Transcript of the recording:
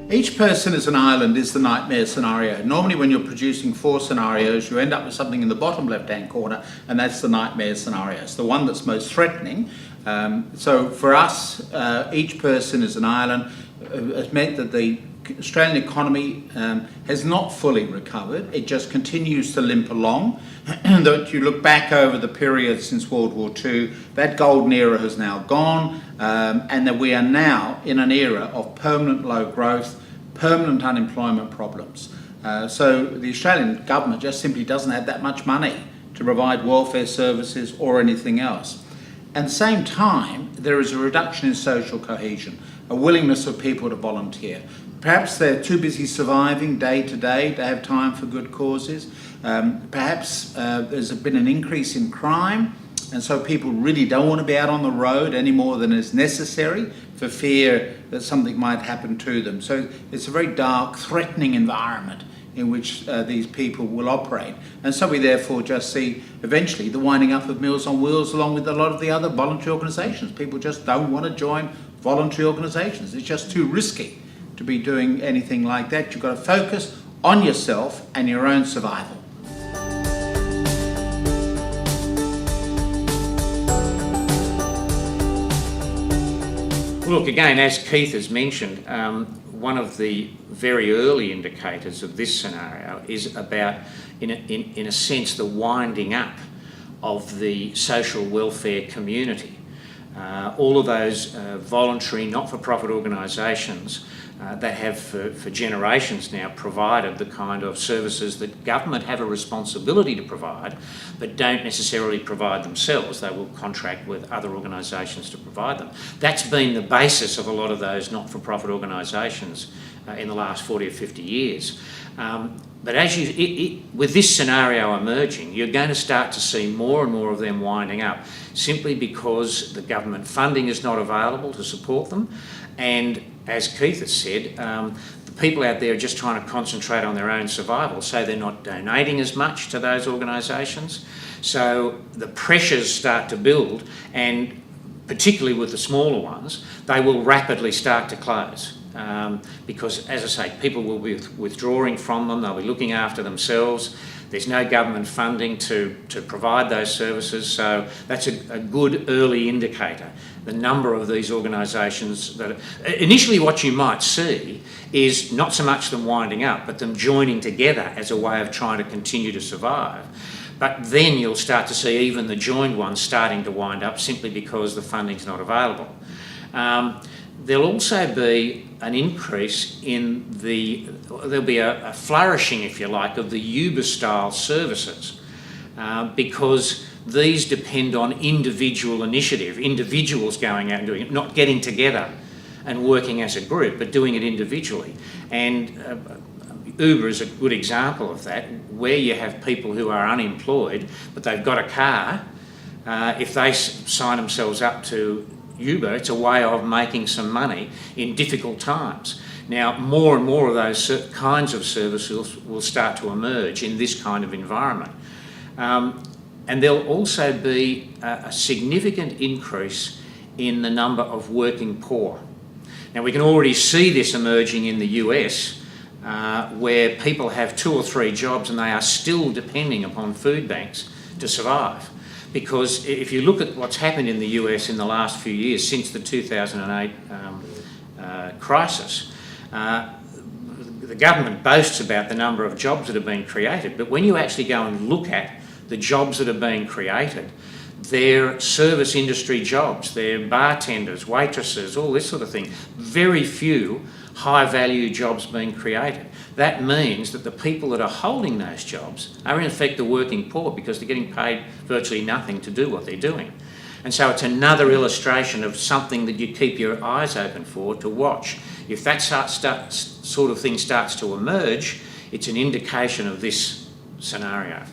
Each person is an island is the nightmare scenario. Normally when you're producing 4 scenarios, you end up with something in the bottom left-hand corner, and that's the nightmare scenario. It's the one that's most threatening. So for us, each person is an island. Has meant that the Australian economy has not fully recovered. It just continues to limp along. That you look back over the period since World War II, that golden era has now gone, and that we are now in an era of permanent low growth, permanent unemployment problems. So the Australian government just simply doesn't have that much money to provide welfare services or anything else. At the same time, there is a reduction in social cohesion, a willingness of people to volunteer. Perhaps they're too busy surviving day to day to have time for good causes. Perhaps there's been an increase in crime, and so people really don't want to be out on the road any more than is necessary for fear that something might happen to them. So it's a very dark, threatening environment in which these people will operate. And so we therefore just see eventually the winding up of Meals on Wheels along with a lot of the other voluntary organisations. People just don't want to join voluntary organisations. It's just too risky to be doing anything like that. You've got to focus on yourself and your own survival. Look, again, as Keith has mentioned, one of the very early indicators of this scenario is about, in a sense, the winding up of the social welfare community. All of those voluntary, not-for-profit organisations that have for generations now provided the kind of services that government have a responsibility to provide, but don't necessarily provide themselves. They will contract with other organisations to provide them. That's been the basis of a lot of those not-for-profit organisations in the last 40 or 50 years. But as with this scenario emerging, you're going to start to see more and more of them winding up, simply because the government funding is not available to support them. And as Keith has said, the people out there are just trying to concentrate on their own survival, so they're not donating as much to those organisations. So the pressures start to build, and particularly with the smaller ones, they will rapidly start to close. Because, as I say, people will be withdrawing from them, they'll be looking after themselves. There's no government funding to provide those services, so that's a good early indicator. The number of these organisations that initially what you might see is not so much them winding up, but them joining together as a way of trying to continue to survive. But then you'll start to see even the joined ones starting to wind up simply because the funding's not available. There'll also be an increase in there'll be a flourishing, if you like, of the Uber-style services because these depend on individual initiative, individuals going out and doing it, not getting together and working as a group, but doing it individually. And Uber is a good example of that, where you have people who are unemployed, but they've got a car. If they sign themselves up to Uber, it's a way of making some money in difficult times. Now, more and more of those kinds of services will start to emerge in this kind of environment. And there'll also be a significant increase in the number of working poor. Now, we can already see this emerging in the US, where people have 2 or 3 jobs and they are still depending upon food banks to survive. Because if you look at what's happened in the US in the last few years, since the 2008 crisis, the government boasts about the number of jobs that have been created, but when you actually go and look at the jobs that are being created, they're service industry jobs, they're bartenders, waitresses, all this sort of thing. Very few high-value jobs being created. That means that the people that are holding those jobs are in effect the working poor, because they're getting paid virtually nothing to do what they're doing. And so it's another illustration of something that you keep your eyes open for to watch. If that sort of thing starts to emerge, it's an indication of this scenario.